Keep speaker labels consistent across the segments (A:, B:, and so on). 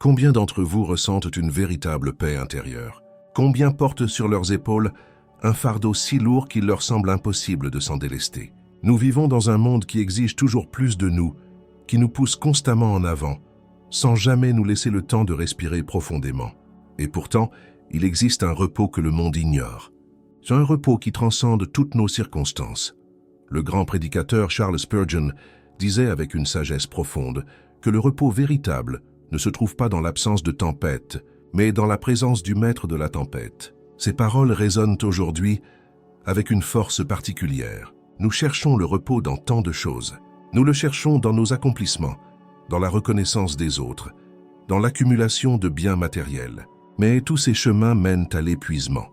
A: Combien d'entre vous ressentent une véritable paix intérieure? Combien portent sur leurs épaules un fardeau si lourd qu'il leur semble impossible de s'en délester? Nous vivons dans un monde qui exige toujours plus de nous, qui nous pousse constamment en avant, sans jamais nous laisser le temps de respirer profondément. Et pourtant, il existe un repos que le monde ignore. C'est un repos qui transcende toutes nos circonstances. Le grand prédicateur Charles Spurgeon disait avec une sagesse profonde que le repos véritable ne se trouve pas dans l'absence de tempête, mais dans la présence du maître de la tempête. Ces paroles résonnent aujourd'hui avec une force particulière. Nous cherchons le repos dans tant de choses. Nous le cherchons dans nos accomplissements, dans la reconnaissance des autres, dans l'accumulation de biens matériels. Mais tous ces chemins mènent à l'épuisement,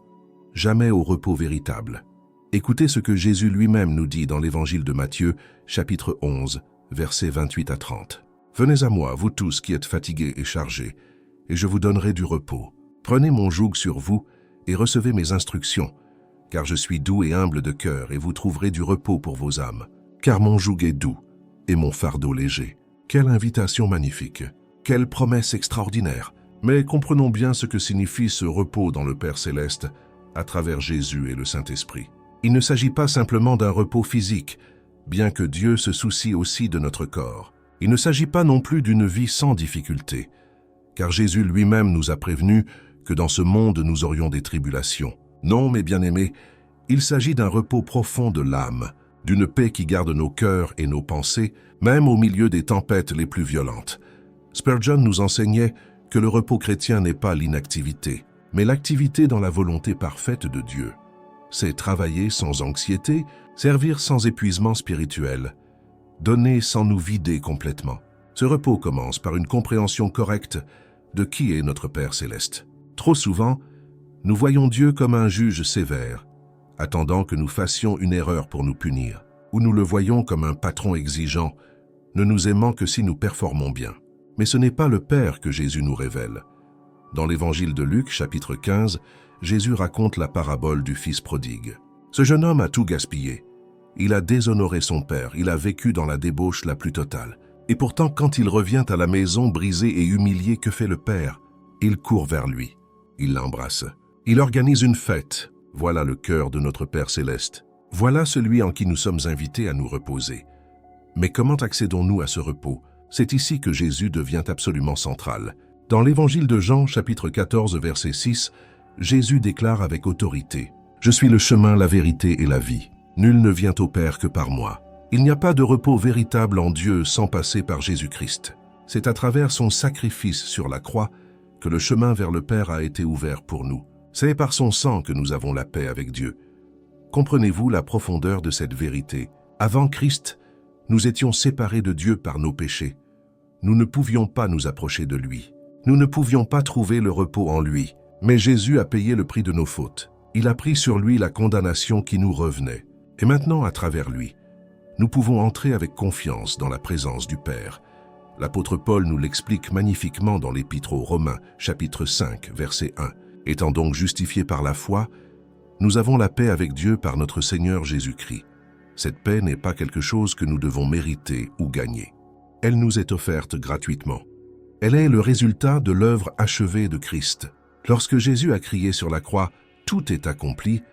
A: jamais au repos véritable. Écoutez ce que Jésus lui-même nous dit dans l'évangile de Matthieu, chapitre 11, versets 28 à 30. « Venez à moi, vous tous qui êtes fatigués et chargés, et je vous donnerai du repos. Prenez mon joug sur vous et recevez mes instructions, car je suis doux et humble de cœur, et vous trouverez du repos pour vos âmes. Car mon joug est doux et mon fardeau léger. » Quelle invitation magnifique! Quelle promesse extraordinaire! Mais comprenons bien ce que signifie ce repos dans le Père Céleste à travers Jésus et le Saint-Esprit. Il ne s'agit pas simplement d'un repos physique, bien que Dieu se soucie aussi de notre corps. Il ne s'agit pas non plus d'une vie sans difficulté, car Jésus lui-même nous a prévenus que dans ce monde nous aurions des tribulations. Non, mes bien-aimés, il s'agit d'un repos profond de l'âme, d'une paix qui garde nos cœurs et nos pensées, même au milieu des tempêtes les plus violentes. Spurgeon nous enseignait que le repos chrétien n'est pas l'inactivité, mais l'activité dans la volonté parfaite de Dieu. C'est travailler sans anxiété, servir sans épuisement spirituel, donner sans nous vider complètement. Ce repos commence par une compréhension correcte de qui est notre Père Céleste. Trop souvent, nous voyons Dieu comme un juge sévère, attendant que nous fassions une erreur pour nous punir, ou nous le voyons comme un patron exigeant, ne nous aimant que si nous performons bien. Mais ce n'est pas le Père que Jésus nous révèle. Dans l'évangile de Luc, chapitre 15, Jésus raconte la parabole du fils prodigue. Ce jeune homme a tout gaspillé. Il a déshonoré son père, il a vécu dans la débauche la plus totale. Et pourtant, quand il revient à la maison brisé et humilié, que fait le père? Il court vers lui. Il l'embrasse. Il organise une fête. Voilà le cœur de notre Père Céleste. Voilà celui en qui nous sommes invités à nous reposer. Mais comment accédons-nous à ce repos? C'est ici que Jésus devient absolument central. Dans l'évangile de Jean, chapitre 14, verset 6, Jésus déclare avec autorité « Je suis le chemin, la vérité et la vie. Nul ne vient au Père que par moi. » Il n'y a pas de repos véritable en Dieu sans passer par Jésus-Christ. C'est à travers son sacrifice sur la croix que le chemin vers le Père a été ouvert pour nous. C'est par son sang que nous avons la paix avec Dieu. Comprenez-vous la profondeur de cette vérité? Avant Christ, nous étions séparés de Dieu par nos péchés. Nous ne pouvions pas nous approcher de lui. Nous ne pouvions pas trouver le repos en lui. Mais Jésus a payé le prix de nos fautes. Il a pris sur lui la condamnation qui nous revenait. Et maintenant, à travers lui, nous pouvons entrer avec confiance dans la présence du Père. L'apôtre Paul nous l'explique magnifiquement dans l'Épître aux Romains, chapitre 5, verset 1. Étant donc justifiés par la foi, nous avons la paix avec Dieu par notre Seigneur Jésus-Christ. Cette paix n'est pas quelque chose que nous devons mériter ou gagner. Elle nous est offerte gratuitement. Elle est le résultat de l'œuvre achevée de Christ. Lorsque Jésus a crié sur la croix « Tout est accompli »,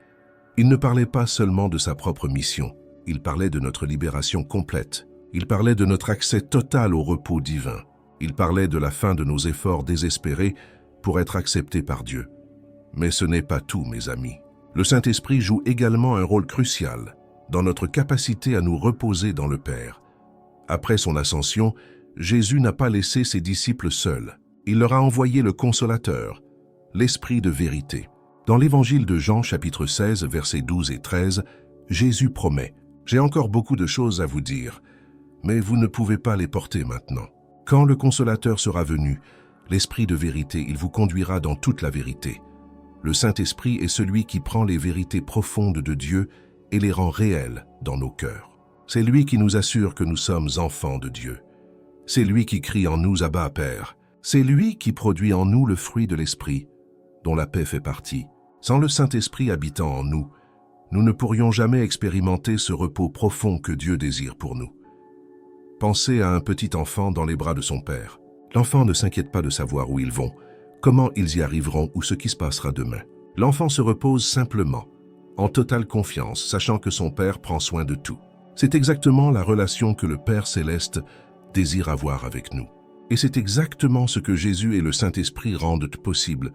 A: il ne parlait pas seulement de sa propre mission. Il parlait de notre libération complète. Il parlait de notre accès total au repos divin. Il parlait de la fin de nos efforts désespérés pour être acceptés par Dieu. Mais ce n'est pas tout, mes amis. Le Saint-Esprit joue également un rôle crucial dans notre capacité à nous reposer dans le Père. Après son ascension, Jésus n'a pas laissé ses disciples seuls. Il leur a envoyé le Consolateur, l'Esprit de vérité. Dans l'évangile de Jean, chapitre 16, versets 12 et 13, Jésus promet « J'ai encore beaucoup de choses à vous dire, mais vous ne pouvez pas les porter maintenant. Quand le Consolateur sera venu, l'Esprit de vérité, il vous conduira dans toute la vérité. Le Saint-Esprit est celui qui prend les vérités profondes de Dieu et les rend réelles dans nos cœurs. C'est lui qui nous assure que nous sommes enfants de Dieu. C'est lui qui crie en nous « Abba, Père ». C'est lui qui produit en nous le fruit de l'Esprit, dont la paix fait partie. Sans le Saint-Esprit habitant en nous, nous ne pourrions jamais expérimenter ce repos profond que Dieu désire pour nous. Pensez à un petit enfant dans les bras de son père. L'enfant ne s'inquiète pas de savoir où ils vont, comment ils y arriveront ou ce qui se passera demain. L'enfant se repose simplement, en totale confiance, sachant que son Père prend soin de tout. C'est exactement la relation que le Père céleste désire avoir avec nous. Et c'est exactement ce que Jésus et le Saint-Esprit rendent possible.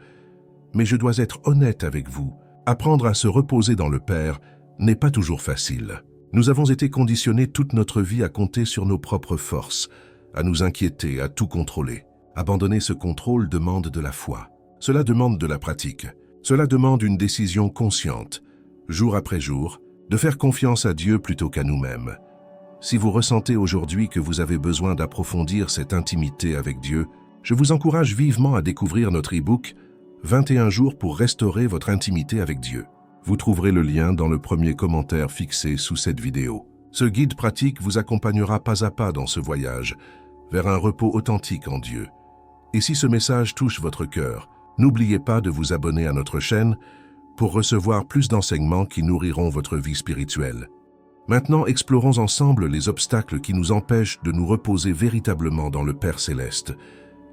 A: Mais je dois être honnête avec vous. Apprendre à se reposer dans le Père n'est pas toujours facile. Nous avons été conditionnés toute notre vie à compter sur nos propres forces, à nous inquiéter, à tout contrôler. Abandonner ce contrôle demande de la foi. Cela demande de la pratique. Cela demande une décision consciente, jour après jour, de faire confiance à Dieu plutôt qu'à nous-mêmes. Si vous ressentez aujourd'hui que vous avez besoin d'approfondir cette intimité avec Dieu, je vous encourage vivement à découvrir notre e-book « 21 jours pour restaurer votre intimité avec Dieu ». Vous trouverez le lien dans le premier commentaire fixé sous cette vidéo. Ce guide pratique vous accompagnera pas à pas dans ce voyage vers un repos authentique en Dieu. Et si ce message touche votre cœur, n'oubliez pas de vous abonner à notre chaîne pour recevoir plus d'enseignements qui nourriront votre vie spirituelle. Maintenant, explorons ensemble les obstacles qui nous empêchent de nous reposer véritablement dans le Père Céleste.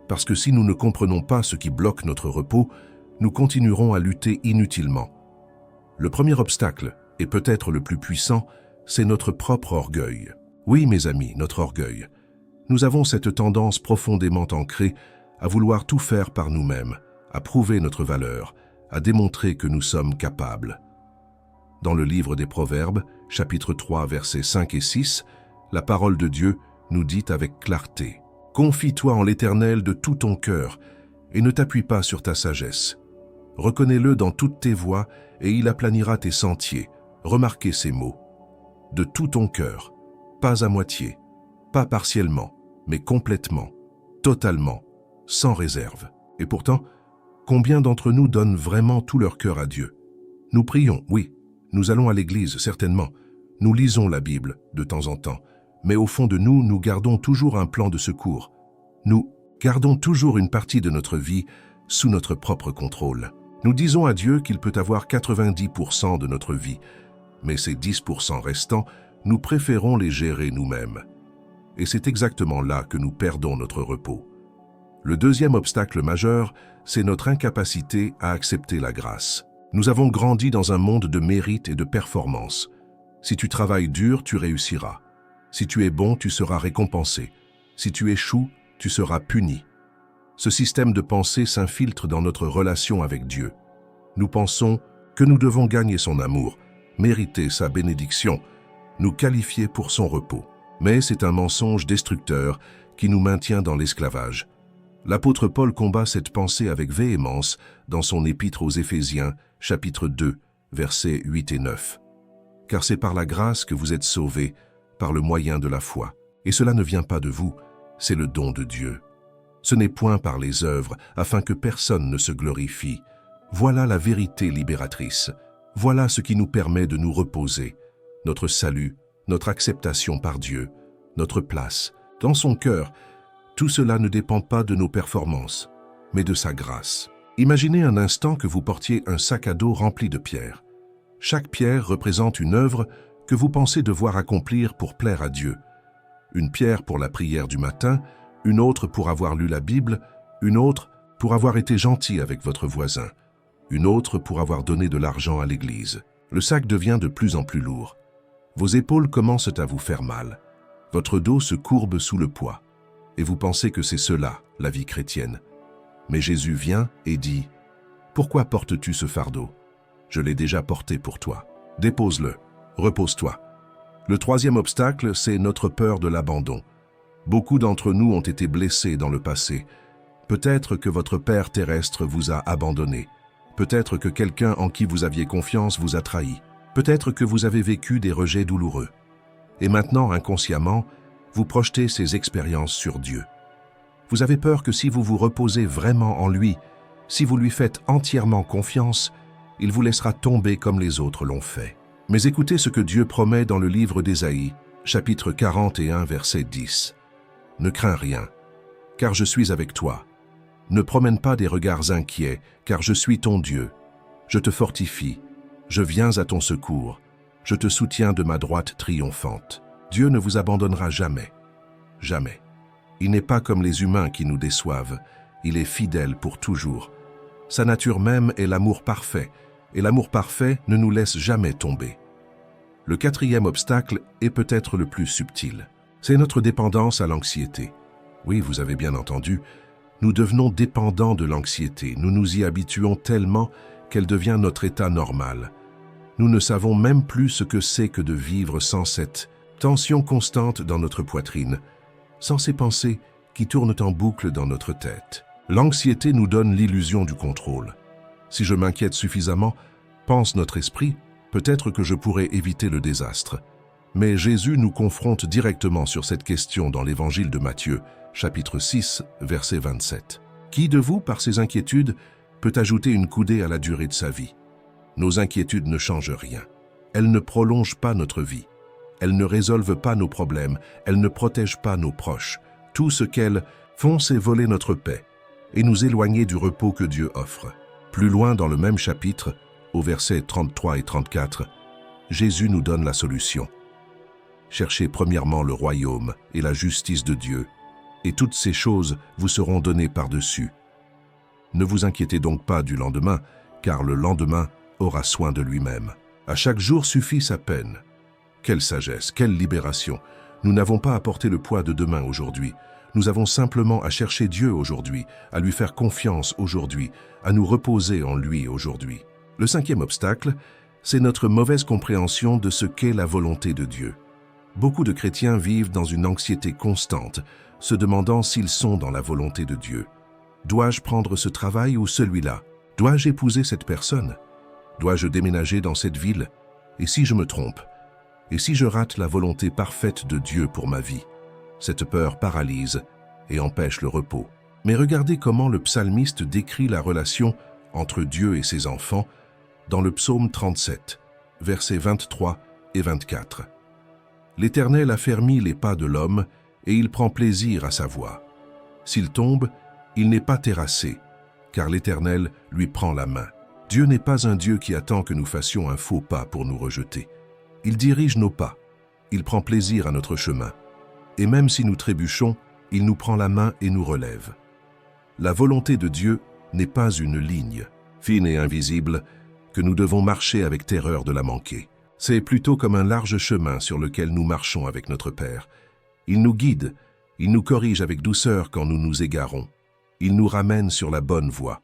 A: Parce que si nous ne comprenons pas ce qui bloque notre repos, nous continuerons à lutter inutilement. Le premier obstacle, et peut-être le plus puissant, c'est notre propre orgueil. Oui, mes amis, notre orgueil. Nous avons cette tendance profondément ancrée à vouloir tout faire par nous-mêmes, à prouver notre valeur, à démontrer que nous sommes capables. Dans le livre des Proverbes, chapitre 3, versets 5 et 6, la parole de Dieu nous dit avec clarté « Confie-toi en l'Éternel de tout ton cœur et ne t'appuie pas sur ta sagesse. Reconnais-le dans toutes tes voies et il aplanira tes sentiers. » Remarquez ces mots. De tout ton cœur, pas à moitié, pas partiellement, mais complètement, totalement, sans réserve. Et pourtant, combien d'entre nous donnent vraiment tout leur cœur à Dieu? Nous prions, oui. Nous allons à l'église, certainement. Nous lisons la Bible, de temps en temps. Mais au fond de nous, nous gardons toujours un plan de secours. Nous gardons toujours une partie de notre vie sous notre propre contrôle. Nous disons à Dieu qu'il peut avoir 90% de notre vie, mais ces 10% restants, nous préférons les gérer nous-mêmes. Et c'est exactement là que nous perdons notre repos. Le deuxième obstacle majeur, c'est notre incapacité à accepter la grâce. Nous avons grandi dans un monde de mérite et de performance. Si tu travailles dur, tu réussiras. Si tu es bon, tu seras récompensé. Si tu échoues, tu seras puni. Ce système de pensée s'infiltre dans notre relation avec Dieu. Nous pensons que nous devons gagner son amour, mériter sa bénédiction, nous qualifier pour son repos. Mais c'est un mensonge destructeur qui nous maintient dans l'esclavage. L'apôtre Paul combat cette pensée avec véhémence dans son épître aux Éphésiens, chapitre 2, versets 8 et 9. Car c'est par la grâce que vous êtes sauvés, par le moyen de la foi. Et cela ne vient pas de vous, c'est le don de Dieu. Ce n'est point par les œuvres, afin que personne ne se glorifie. Voilà la vérité libératrice. Voilà ce qui nous permet de nous reposer. Notre salut, notre acceptation par Dieu, notre place. Dans son cœur, tout cela ne dépend pas de nos performances, mais de sa grâce. Imaginez un instant que vous portiez un sac à dos rempli de pierres. Chaque pierre représente une œuvre que vous pensez devoir accomplir pour plaire à Dieu. Une pierre pour la prière du matin, une autre pour avoir lu la Bible, une autre pour avoir été gentil avec votre voisin, une autre pour avoir donné de l'argent à l'église. Le sac devient de plus en plus lourd. Vos épaules commencent à vous faire mal. Votre dos se courbe sous le poids. Et vous pensez que c'est cela, la vie chrétienne. Mais Jésus vient et dit « Pourquoi portes-tu ce fardeau? Je l'ai déjà porté pour toi. Dépose-le, repose-toi. » Le troisième obstacle, c'est notre peur de l'abandon. Beaucoup d'entre nous ont été blessés dans le passé. Peut-être que votre Père terrestre vous a abandonné. Peut-être que quelqu'un en qui vous aviez confiance vous a trahi. Peut-être que vous avez vécu des rejets douloureux. Et maintenant, inconsciemment, vous projetez ces expériences sur Dieu. Vous avez peur que si vous vous reposez vraiment en lui, si vous lui faites entièrement confiance, il vous laissera tomber comme les autres l'ont fait. Mais écoutez ce que Dieu promet dans le livre d'Ésaïe, chapitre 41, verset 10. « Ne crains rien, car je suis avec toi. Ne promène pas des regards inquiets, car je suis ton Dieu. Je te fortifie, je viens à ton secours, je te soutiens de ma droite triomphante. » Dieu ne vous abandonnera jamais, jamais. Il n'est pas comme les humains qui nous déçoivent. Il est fidèle pour toujours. Sa nature même est l'amour parfait, et l'amour parfait ne nous laisse jamais tomber. Le quatrième obstacle est peut-être le plus subtil. C'est notre dépendance à l'anxiété. Oui, vous avez bien entendu, nous devenons dépendants de l'anxiété. Nous nous y habituons tellement qu'elle devient notre état normal. Nous ne savons même plus ce que c'est que de vivre sans cette tension constante dans notre poitrine, sans ces pensées qui tournent en boucle dans notre tête. L'anxiété nous donne l'illusion du contrôle. Si je m'inquiète suffisamment, pense notre esprit, peut-être que je pourrais éviter le désastre. Mais Jésus nous confronte directement sur cette question dans l'évangile de Matthieu, chapitre 6, verset 27. Qui de vous, par ses inquiétudes, peut ajouter une coudée à la durée de sa vie? Nos inquiétudes ne changent rien. Elles ne prolongent pas notre vie. Elles ne résolvent pas nos problèmes. Elles ne protègent pas nos proches. Tout ce qu'elles font, c'est voler notre paix et nous éloigner du repos que Dieu offre. Plus loin dans le même chapitre, au verset 33 et 34, Jésus nous donne la solution. Cherchez premièrement le royaume et la justice de Dieu, et toutes ces choses vous seront données par-dessus. Ne vous inquiétez donc pas du lendemain, car le lendemain aura soin de lui-même. À chaque jour suffit sa peine. Quelle sagesse, quelle libération! Nous n'avons pas à porter le poids de demain aujourd'hui. Nous avons simplement à chercher Dieu aujourd'hui, à lui faire confiance aujourd'hui, à nous reposer en lui aujourd'hui. Le cinquième obstacle, c'est notre mauvaise compréhension de ce qu'est la volonté de Dieu. Beaucoup de chrétiens vivent dans une anxiété constante, se demandant s'ils sont dans la volonté de Dieu. Dois-je prendre ce travail ou celui-là? Dois-je épouser cette personne? Dois-je déménager dans cette ville? Et si je me trompe? Et si je rate la volonté parfaite de Dieu pour ma vie? Cette peur paralyse et empêche le repos. Mais regardez comment le psalmiste décrit la relation entre Dieu et ses enfants dans le psaume 37, versets 23 et 24. L'Éternel affermit les pas de l'homme et il prend plaisir à sa voie. S'il tombe, il n'est pas terrassé, car l'Éternel lui prend la main. Dieu n'est pas un Dieu qui attend que nous fassions un faux pas pour nous rejeter. Il dirige nos pas, il prend plaisir à notre chemin. Et même si nous trébuchons, il nous prend la main et nous relève. La volonté de Dieu n'est pas une ligne, fine et invisible, que nous devons marcher avec terreur de la manquer. C'est plutôt comme un large chemin sur lequel nous marchons avec notre Père. Il nous guide, il nous corrige avec douceur quand nous nous égarons. Il nous ramène sur la bonne voie.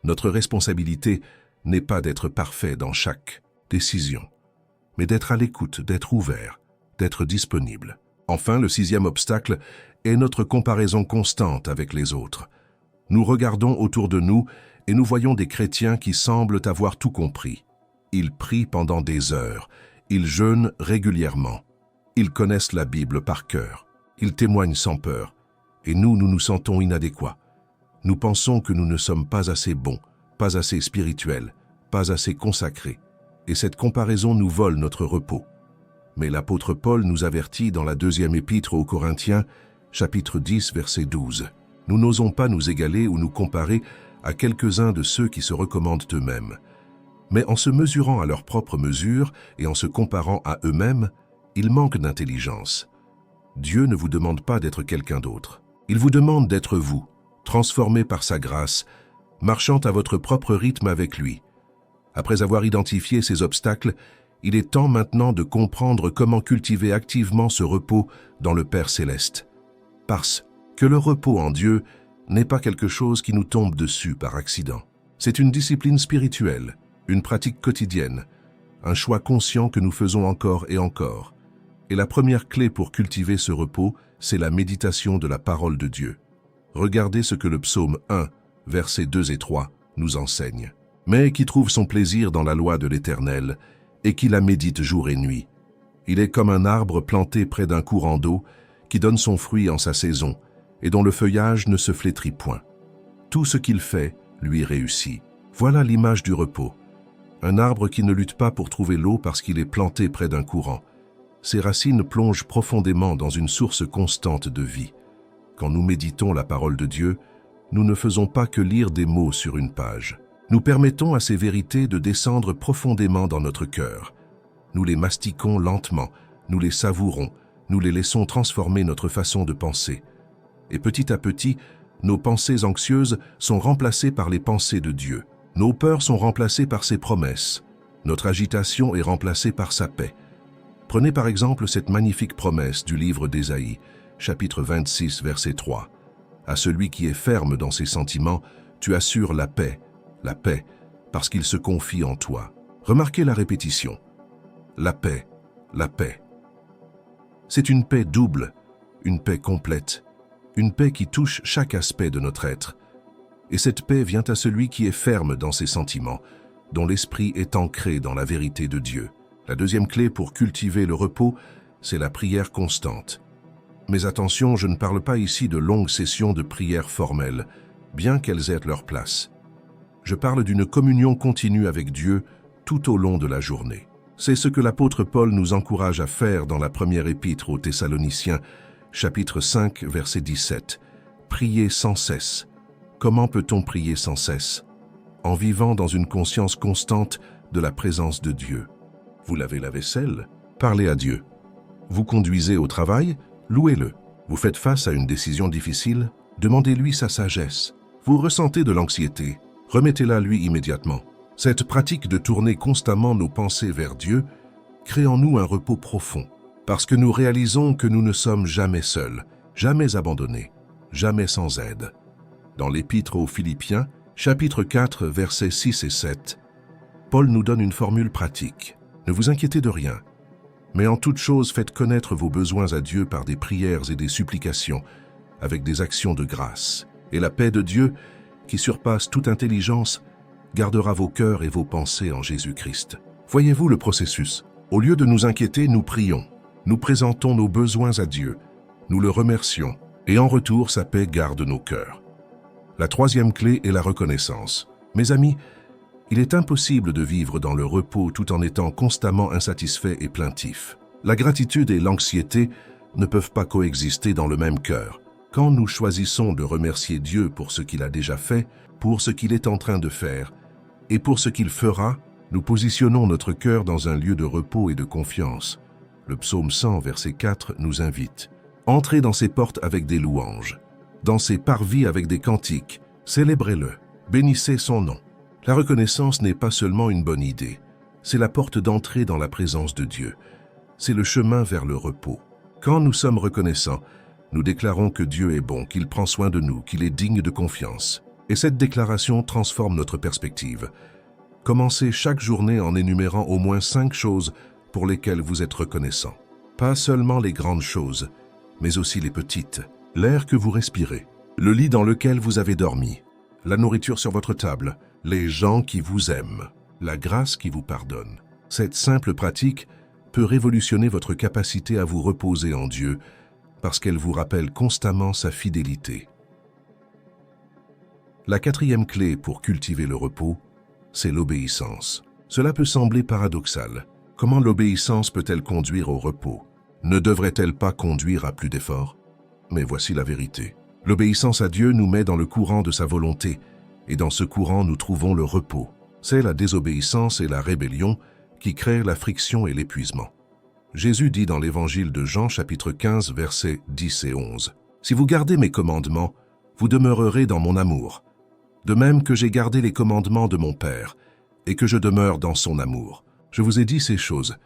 A: Notre responsabilité n'est pas d'être parfait dans chaque décision, mais d'être à l'écoute, d'être ouvert, d'être disponible. Enfin, le sixième obstacle est notre comparaison constante avec les autres. Nous regardons autour de nous et nous voyons des chrétiens qui semblent avoir tout compris. Ils prient pendant des heures, ils jeûnent régulièrement, ils connaissent la Bible par cœur, ils témoignent sans peur, et nous nous sentons inadéquats. Nous pensons que nous ne sommes pas assez bons, pas assez spirituels, pas assez consacrés, et cette comparaison nous vole notre repos. Mais l'apôtre Paul nous avertit dans la deuxième épître aux Corinthiens, chapitre 10, verset 12. Nous n'osons pas nous égaler ou nous comparer à quelques-uns de ceux qui se recommandent eux-mêmes. Mais en se mesurant à leur propre mesure et en se comparant à eux-mêmes, ils manquent d'intelligence. Dieu ne vous demande pas d'être quelqu'un d'autre. Il vous demande d'être vous, transformé par sa grâce, marchant à votre propre rythme avec lui. Après avoir identifié ces obstacles, il est temps maintenant de comprendre comment cultiver activement ce repos dans le Père Céleste. Parce que le repos en Dieu n'est pas quelque chose qui nous tombe dessus par accident. C'est une discipline spirituelle, une pratique quotidienne, un choix conscient que nous faisons encore et encore. Et la première clé pour cultiver ce repos, c'est la méditation de la parole de Dieu. Regardez ce que le psaume 1, versets 2 et 3, nous enseigne. « Mais qui trouve son plaisir dans la loi de l'Éternel, et qui la médite jour et nuit. Il est comme un arbre planté près d'un courant d'eau, qui donne son fruit en sa saison, et dont le feuillage ne se flétrit point. Tout ce qu'il fait lui réussit. » Voilà l'image du repos. Un arbre qui ne lutte pas pour trouver l'eau parce qu'il est planté près d'un courant. Ses racines plongent profondément dans une source constante de vie. Quand nous méditons la parole de Dieu, nous ne faisons pas que lire des mots sur une page. Nous permettons à ces vérités de descendre profondément dans notre cœur. Nous les mastiquons lentement, nous les savourons, nous les laissons transformer notre façon de penser. Et petit à petit, nos pensées anxieuses sont remplacées par les pensées de Dieu. Nos peurs sont remplacées par ses promesses. Notre agitation est remplacée par sa paix. Prenez par exemple cette magnifique promesse du livre d'Ésaïe, chapitre 26, verset 3. À celui qui est ferme dans ses sentiments, tu assures la paix, parce qu'il se confie en toi. Remarquez la répétition. La paix, la paix. C'est une paix double, une paix complète, une paix qui touche chaque aspect de notre être. Et cette paix vient à celui qui est ferme dans ses sentiments, dont l'esprit est ancré dans la vérité de Dieu. La deuxième clé pour cultiver le repos, c'est la prière constante. Mais attention, je ne parle pas ici de longues sessions de prière formelles, bien qu'elles aient leur place. Je parle d'une communion continue avec Dieu tout au long de la journée. C'est ce que l'apôtre Paul nous encourage à faire dans la première épître aux Thessaloniciens, chapitre 5, verset 17. Priez sans cesse. Comment peut-on prier sans cesse? En vivant dans une conscience constante de la présence de Dieu. Vous lavez la vaisselle? Parlez à Dieu. Vous conduisez au travail? Louez-le. Vous faites face à une décision difficile? Demandez-lui sa sagesse. Vous ressentez de l'anxiété? Remettez-la à lui immédiatement. Cette pratique de tourner constamment nos pensées vers Dieu crée en nous un repos profond, parce que nous réalisons que nous ne sommes jamais seuls, jamais abandonnés, jamais sans aide. Dans l'Épître aux Philippiens, chapitre 4, versets 6 et 7, Paul nous donne une formule pratique. Ne vous inquiétez de rien, mais en toute chose faites connaître vos besoins à Dieu par des prières et des supplications, avec des actions de grâce. Et la paix de Dieu, qui surpasse toute intelligence, gardera vos cœurs et vos pensées en Jésus-Christ. Voyez-vous le processus? Au lieu de nous inquiéter, nous prions. Nous présentons nos besoins à Dieu. Nous le remercions. Et en retour, sa paix garde nos cœurs. La troisième clé est la reconnaissance. Mes amis, il est impossible de vivre dans le repos tout en étant constamment insatisfait et plaintif. La gratitude et l'anxiété ne peuvent pas coexister dans le même cœur. Quand nous choisissons de remercier Dieu pour ce qu'il a déjà fait, pour ce qu'il est en train de faire, et pour ce qu'il fera, nous positionnons notre cœur dans un lieu de repos et de confiance. Le psaume 100, verset 4, nous invite. Entrez dans ses portes avec des louanges, dans ses parvis avec des cantiques, célébrez-le, bénissez son nom. La reconnaissance n'est pas seulement une bonne idée, c'est la porte d'entrée dans la présence de Dieu. C'est le chemin vers le repos. Quand nous sommes reconnaissants, nous déclarons que Dieu est bon, qu'il prend soin de nous, qu'il est digne de confiance. Et cette déclaration transforme notre perspective. Commencez chaque journée en énumérant au moins 5 choses pour lesquelles vous êtes reconnaissant. Pas seulement les grandes choses, mais aussi les petites. L'air que vous respirez, le lit dans lequel vous avez dormi, la nourriture sur votre table, les gens qui vous aiment, la grâce qui vous pardonne. Cette simple pratique peut révolutionner votre capacité à vous reposer en Dieu parce qu'elle vous rappelle constamment sa fidélité. La quatrième clé pour cultiver le repos, c'est l'obéissance. Cela peut sembler paradoxal. Comment l'obéissance peut-elle conduire au repos? Ne devrait-elle pas conduire à plus d'efforts? Mais voici la vérité. L'obéissance à Dieu nous met dans le courant de sa volonté, et dans ce courant nous trouvons le repos. C'est la désobéissance et la rébellion qui créent la friction et l'épuisement. Jésus dit dans l'évangile de Jean, chapitre 15, versets 10 et 11, « Si vous gardez mes commandements, vous demeurerez dans mon amour, de même que j'ai gardé les commandements de mon Père, et que je demeure dans son amour. Je vous ai dit ces choses,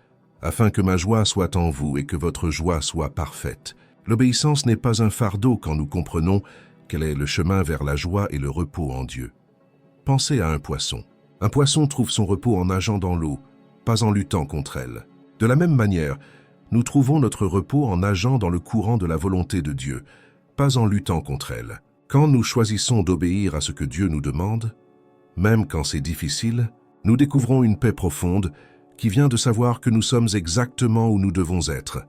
A: afin que ma joie soit en vous et que votre joie soit parfaite. » L'obéissance n'est pas un fardeau quand nous comprenons quel est le chemin vers la joie et le repos en Dieu. Pensez à un poisson. Un poisson trouve son repos en nageant dans l'eau, pas en luttant contre elle. De la même manière, nous trouvons notre repos en nageant dans le courant de la volonté de Dieu, pas en luttant contre elle. Quand nous choisissons d'obéir à ce que Dieu nous demande, même quand c'est difficile, nous découvrons une paix profonde qui vient de savoir que nous sommes exactement où nous devons être.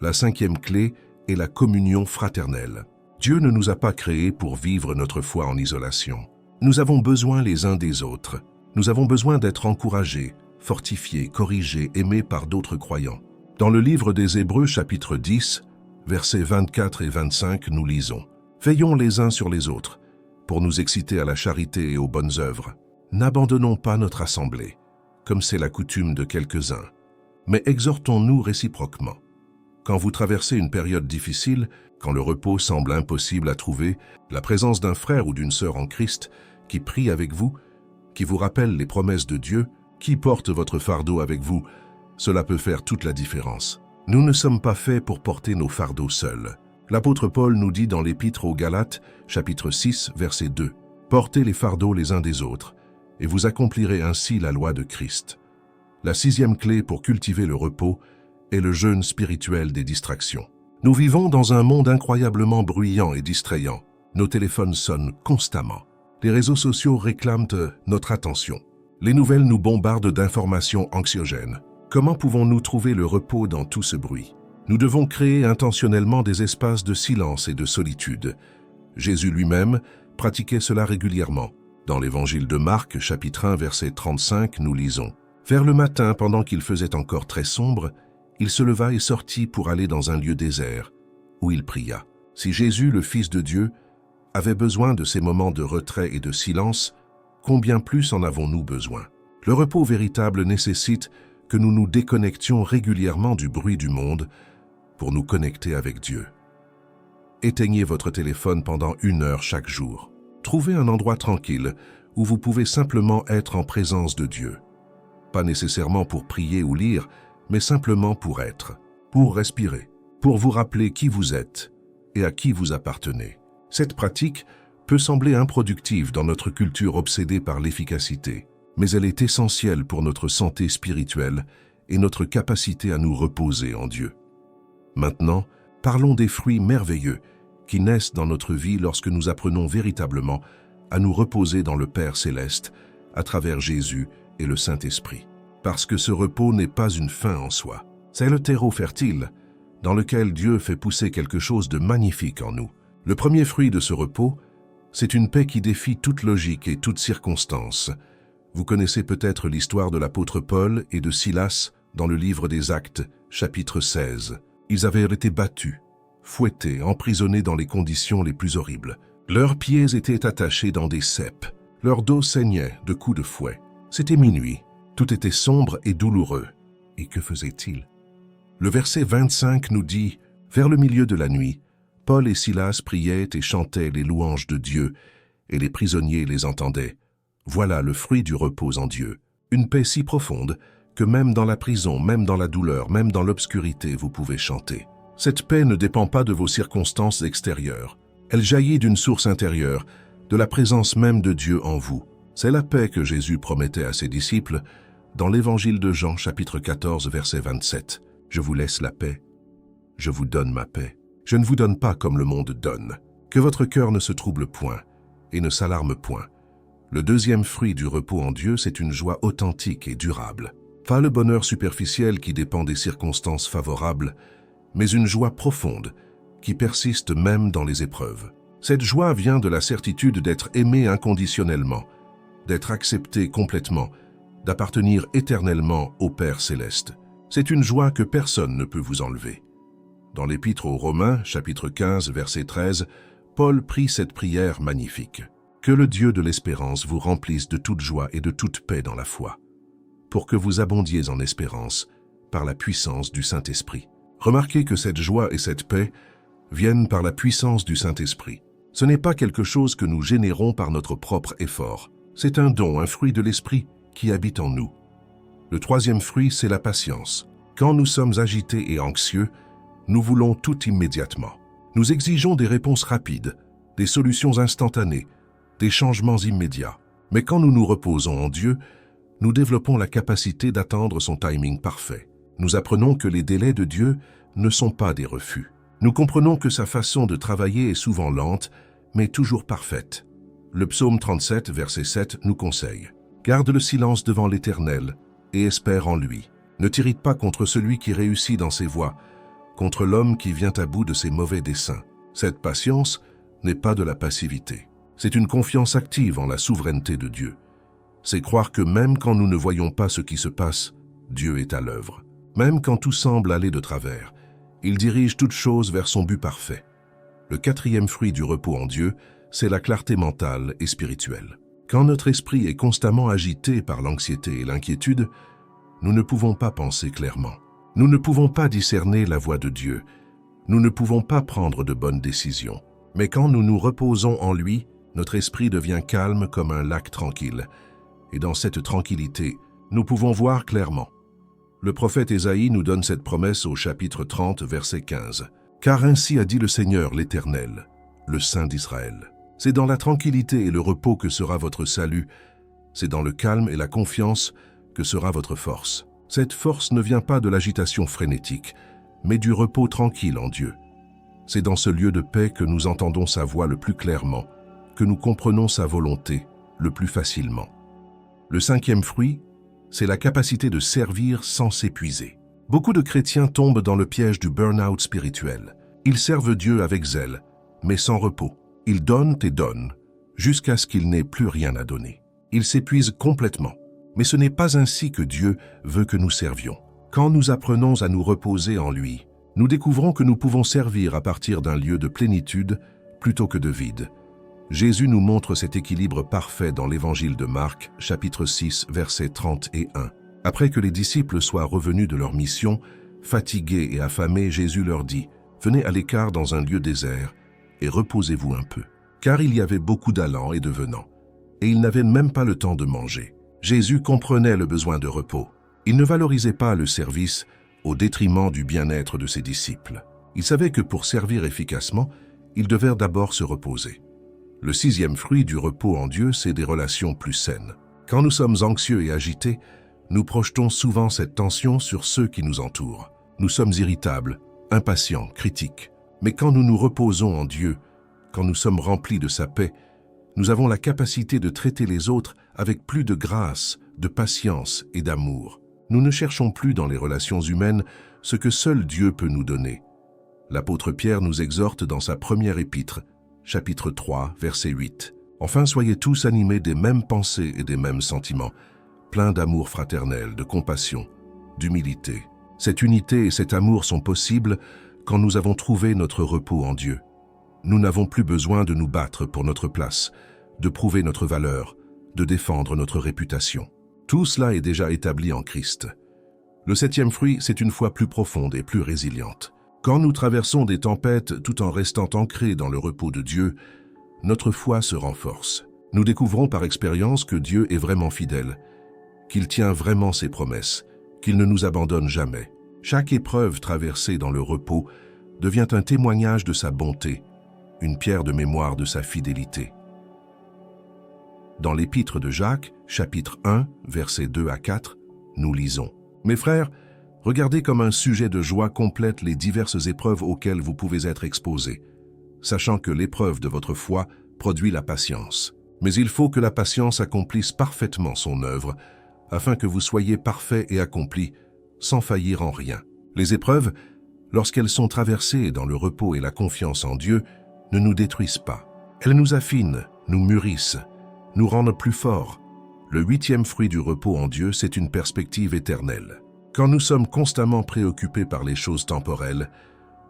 A: La cinquième clé est la communion fraternelle. Dieu ne nous a pas créés pour vivre notre foi en isolation. Nous avons besoin les uns des autres. Nous avons besoin d'être encouragés, fortifiés, corrigés, aimés par d'autres croyants. Dans le livre des Hébreux, chapitre 10, versets 24 et 25, nous lisons « Veillons les uns sur les autres, pour nous exciter à la charité et aux bonnes œuvres. N'abandonnons pas notre assemblée, comme c'est la coutume de quelques-uns, mais exhortons-nous réciproquement. Quand vous traversez une période difficile, quand le repos semble impossible à trouver, la présence d'un frère ou d'une sœur en Christ qui prie avec vous, qui vous rappelle les promesses de Dieu, qui porte votre fardeau avec vous, cela peut faire toute la différence. Nous ne sommes pas faits pour porter nos fardeaux seuls. L'apôtre Paul nous dit dans l'Épître aux Galates, chapitre 6, verset 2, « Portez les fardeaux les uns des autres, et vous accomplirez ainsi la loi de Christ. » La sixième clé pour cultiver le repos est le jeûne spirituel des distractions. Nous vivons dans un monde incroyablement bruyant et distrayant. Nos téléphones sonnent constamment. Les réseaux sociaux réclament notre attention. Les nouvelles nous bombardent d'informations anxiogènes. Comment pouvons-nous trouver le repos dans tout ce bruit? Nous devons créer intentionnellement des espaces de silence et de solitude. Jésus lui-même pratiquait cela régulièrement. Dans l'Évangile de Marc, chapitre 1, verset 35, nous lisons « Vers le matin, pendant qu'il faisait encore très sombre, il se leva et sortit pour aller dans un lieu désert, où il pria. » Si Jésus, le Fils de Dieu, avait besoin de ces moments de retrait et de silence, combien plus en avons-nous besoin? Le repos véritable nécessite que nous nous déconnections régulièrement du bruit du monde pour nous connecter avec Dieu. Éteignez votre téléphone pendant 1 heure chaque jour. Trouvez un endroit tranquille où vous pouvez simplement être en présence de Dieu. Pas nécessairement pour prier ou lire, mais simplement pour être, pour respirer, pour vous rappeler qui vous êtes et à qui vous appartenez. Cette pratique peut sembler improductive dans notre culture obsédée par l'efficacité, mais elle est essentielle pour notre santé spirituelle et notre capacité à nous reposer en Dieu. Maintenant, parlons des fruits merveilleux qui naissent dans notre vie lorsque nous apprenons véritablement à nous reposer dans le Père céleste à travers Jésus et le Saint-Esprit. Parce que ce repos n'est pas une fin en soi. C'est le terreau fertile dans lequel Dieu fait pousser quelque chose de magnifique en nous. Le premier fruit de ce repos, c'est une paix qui défie toute logique et toute circonstance. Vous connaissez peut-être l'histoire de l'apôtre Paul et de Silas dans le livre des Actes, chapitre 16. Ils avaient été battus, fouettés, emprisonnés dans les conditions les plus horribles. Leurs pieds étaient attachés dans des ceps. Leur dos saignait de coups de fouet. C'était minuit. Tout était sombre et douloureux. Et que faisait-il? Le verset 25 nous dit « Vers le milieu de la nuit, Paul et Silas priaient et chantaient les louanges de Dieu, et les prisonniers les entendaient. Voilà le fruit du repos en Dieu, une paix si profonde que même dans la prison, même dans la douleur, même dans l'obscurité, vous pouvez chanter. Cette paix ne dépend pas de vos circonstances extérieures. Elle jaillit d'une source intérieure, de la présence même de Dieu en vous. C'est la paix que Jésus promettait à ses disciples dans l'Évangile de Jean, chapitre 14, verset 27. « Je vous laisse la paix, je vous donne ma paix. Je ne vous donne pas comme le monde donne. Que votre cœur ne se trouble point et ne s'alarme point. » Le deuxième fruit du repos en Dieu, c'est une joie authentique et durable. Pas le bonheur superficiel qui dépend des circonstances favorables, mais une joie profonde qui persiste même dans les épreuves. Cette joie vient de la certitude d'être aimé inconditionnellement, d'être accepté complètement, d'appartenir éternellement au Père céleste. C'est une joie que personne ne peut vous enlever. Dans l'Épître aux Romains, chapitre 15, verset 13, Paul prie cette prière magnifique. « Que le Dieu de l'espérance vous remplisse de toute joie et de toute paix dans la foi, pour que vous abondiez en espérance par la puissance du Saint-Esprit. » Remarquez que cette joie et cette paix viennent par la puissance du Saint-Esprit. Ce n'est pas quelque chose que nous générons par notre propre effort. C'est un don, un fruit de l'Esprit qui habite en nous. Le troisième fruit, c'est la patience. Quand nous sommes agités et anxieux, nous voulons tout immédiatement. Nous exigeons des réponses rapides, des solutions instantanées, des changements immédiats. Mais quand nous nous reposons en Dieu, nous développons la capacité d'attendre son timing parfait. Nous apprenons que les délais de Dieu ne sont pas des refus. Nous comprenons que sa façon de travailler est souvent lente, mais toujours parfaite. Le psaume 37, verset 7 nous conseille « Garde le silence devant l'Éternel et espère en lui. Ne t'irrite pas contre celui qui réussit dans ses voies, contre l'homme qui vient à bout de ses mauvais desseins. » Cette patience n'est pas de la passivité. C'est une confiance active en la souveraineté de Dieu. C'est croire que même quand nous ne voyons pas ce qui se passe, Dieu est à l'œuvre. Même quand tout semble aller de travers, il dirige toutes choses vers son but parfait. Le quatrième fruit du repos en Dieu, c'est la clarté mentale et spirituelle. Quand notre esprit est constamment agité par l'anxiété et l'inquiétude, nous ne pouvons pas penser clairement. Nous ne pouvons pas discerner la voie de Dieu. Nous ne pouvons pas prendre de bonnes décisions. Mais quand nous nous reposons en lui, notre esprit devient calme comme un lac tranquille. Et dans cette tranquillité, nous pouvons voir clairement. Le prophète Ésaïe nous donne cette promesse au chapitre 30, verset 15. « Car ainsi a dit le Seigneur l'Éternel, le Saint d'Israël. C'est dans la tranquillité et le repos que sera votre salut. C'est dans le calme et la confiance que sera votre force. Cette force ne vient pas de l'agitation frénétique, mais du repos tranquille en Dieu. C'est dans ce lieu de paix que nous entendons sa voix le plus clairement, que nous comprenons sa volonté le plus facilement. Le cinquième fruit, c'est la capacité de servir sans s'épuiser. Beaucoup de chrétiens tombent dans le piège du burn-out spirituel. Ils servent Dieu avec zèle, mais sans repos. Ils donnent et donnent, jusqu'à ce qu'ils n'aient plus rien à donner. Ils s'épuisent complètement. Mais ce n'est pas ainsi que Dieu veut que nous servions. Quand nous apprenons à nous reposer en lui, nous découvrons que nous pouvons servir à partir d'un lieu de plénitude plutôt que de vide. Jésus nous montre cet équilibre parfait dans l'évangile de Marc, chapitre 6, versets 30 et 1. Après que les disciples soient revenus de leur mission, fatigués et affamés, Jésus leur dit « Venez à l'écart dans un lieu désert et reposez-vous un peu. » Car il y avait beaucoup d'allants et de venants, et ils n'avaient même pas le temps de manger. Jésus comprenait le besoin de repos. Il ne valorisait pas le service au détriment du bien-être de ses disciples. Il savait que pour servir efficacement, ils devaient d'abord se reposer. Le sixième fruit du repos en Dieu, c'est des relations plus saines. Quand nous sommes anxieux et agités, nous projetons souvent cette tension sur ceux qui nous entourent. Nous sommes irritables, impatients, critiques. Mais quand nous nous reposons en Dieu, quand nous sommes remplis de sa paix, nous avons la capacité de traiter les autres avec plus de grâce, de patience et d'amour. Nous ne cherchons plus dans les relations humaines ce que seul Dieu peut nous donner. L'apôtre Pierre nous exhorte dans sa première épître, chapitre 3, verset 8. « Enfin, soyez tous animés des mêmes pensées et des mêmes sentiments, pleins d'amour fraternel, de compassion, d'humilité. Cette unité et cet amour sont possibles quand nous avons trouvé notre repos en Dieu. Nous n'avons plus besoin de nous battre pour notre place, de prouver notre valeur, de défendre notre réputation. Tout cela est déjà établi en Christ. Le septième fruit, c'est une foi plus profonde et plus résiliente. Quand nous traversons des tempêtes tout en restant ancrés dans le repos de Dieu, notre foi se renforce. Nous découvrons par expérience que Dieu est vraiment fidèle, qu'il tient vraiment ses promesses, qu'il ne nous abandonne jamais. Chaque épreuve traversée dans le repos devient un témoignage de sa bonté, une pierre de mémoire de sa fidélité. Dans l'épître de Jacques, chapitre 1, versets 2 à 4, nous lisons « Mes frères, regardez comme un sujet de joie complète les diverses épreuves auxquelles vous pouvez être exposés, sachant que l'épreuve de votre foi produit la patience. Mais il faut que la patience accomplisse parfaitement son œuvre, afin que vous soyez parfaits et accomplis, sans faillir en rien. Les épreuves, lorsqu'elles sont traversées dans le repos et la confiance en Dieu, ne nous détruisent pas. Elles nous affinent, nous mûrissent, nous rendent plus forts. Le huitième fruit du repos en Dieu, c'est une perspective éternelle. Quand nous sommes constamment préoccupés par les choses temporelles,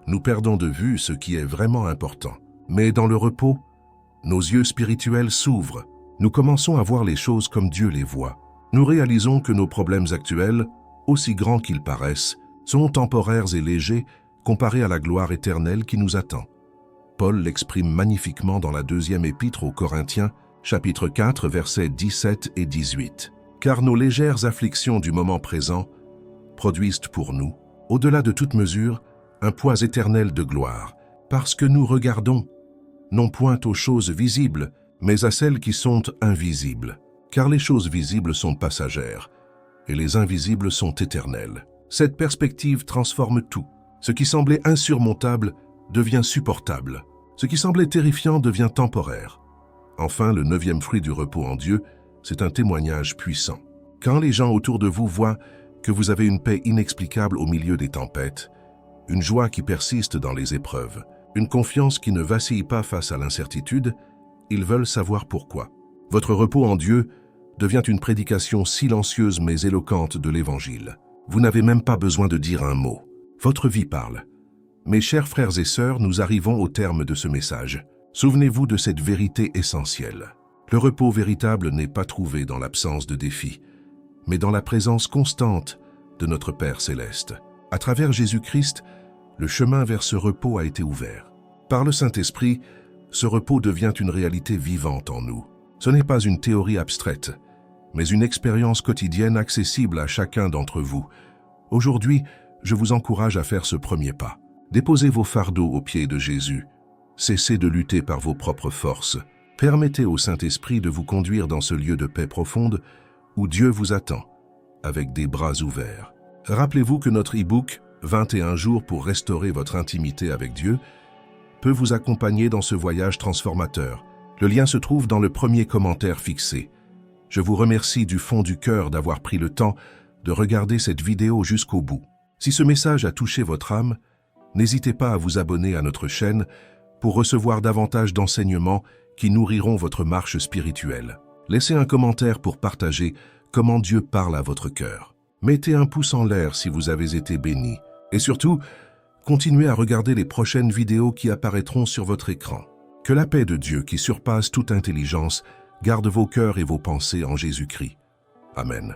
A: nous perdons de vue ce qui est vraiment important. Mais dans le repos, nos yeux spirituels s'ouvrent. Nous commençons à voir les choses comme Dieu les voit. Nous réalisons que nos problèmes actuels, aussi grands qu'ils paraissent, sont temporaires et légers comparés à la gloire éternelle qui nous attend. Paul l'exprime magnifiquement dans la deuxième épître aux Corinthiens, chapitre 4, versets 17 et 18. « Car nos légères afflictions du moment présent produisent pour nous, au-delà de toute mesure, un poids éternel de gloire, parce que nous regardons, non point aux choses visibles, mais à celles qui sont invisibles. Car les choses visibles sont passagères, et les invisibles sont éternelles. Cette perspective transforme tout. Ce qui semblait insurmontable devient supportable. Ce qui semblait terrifiant devient temporaire. Enfin, le neuvième fruit du repos en Dieu, c'est un témoignage puissant. Quand les gens autour de vous voient que vous avez une paix inexplicable au milieu des tempêtes, une joie qui persiste dans les épreuves, une confiance qui ne vacille pas face à l'incertitude, ils veulent savoir pourquoi. Votre repos en Dieu devient une prédication silencieuse mais éloquente de l'Évangile. Vous n'avez même pas besoin de dire un mot. Votre vie parle. Mes chers frères et sœurs, nous arrivons au terme de ce message. Souvenez-vous de cette vérité essentielle. Le repos véritable n'est pas trouvé dans l'absence de défis, mais dans la présence constante de notre Père céleste. À travers Jésus-Christ, le chemin vers ce repos a été ouvert. Par le Saint-Esprit, ce repos devient une réalité vivante en nous. Ce n'est pas une théorie abstraite, mais une expérience quotidienne accessible à chacun d'entre vous. Aujourd'hui, je vous encourage à faire ce premier pas. Déposez vos fardeaux aux pieds de Jésus. Cessez de lutter par vos propres forces. Permettez au Saint-Esprit de vous conduire dans ce lieu de paix profonde où Dieu vous attend, avec des bras ouverts. Rappelez-vous que notre e-book « 21 jours pour restaurer votre intimité avec Dieu » peut vous accompagner dans ce voyage transformateur. Le lien se trouve dans le premier commentaire fixé. Je vous remercie du fond du cœur d'avoir pris le temps de regarder cette vidéo jusqu'au bout. Si ce message a touché votre âme, n'hésitez pas à vous abonner à notre chaîne pour recevoir davantage d'enseignements qui nourriront votre marche spirituelle. Laissez un commentaire pour partager comment Dieu parle à votre cœur. Mettez un pouce en l'air si vous avez été béni. Et surtout, continuez à regarder les prochaines vidéos qui apparaîtront sur votre écran. Que la paix de Dieu qui surpasse toute intelligence garde vos cœurs et vos pensées en Jésus-Christ. Amen.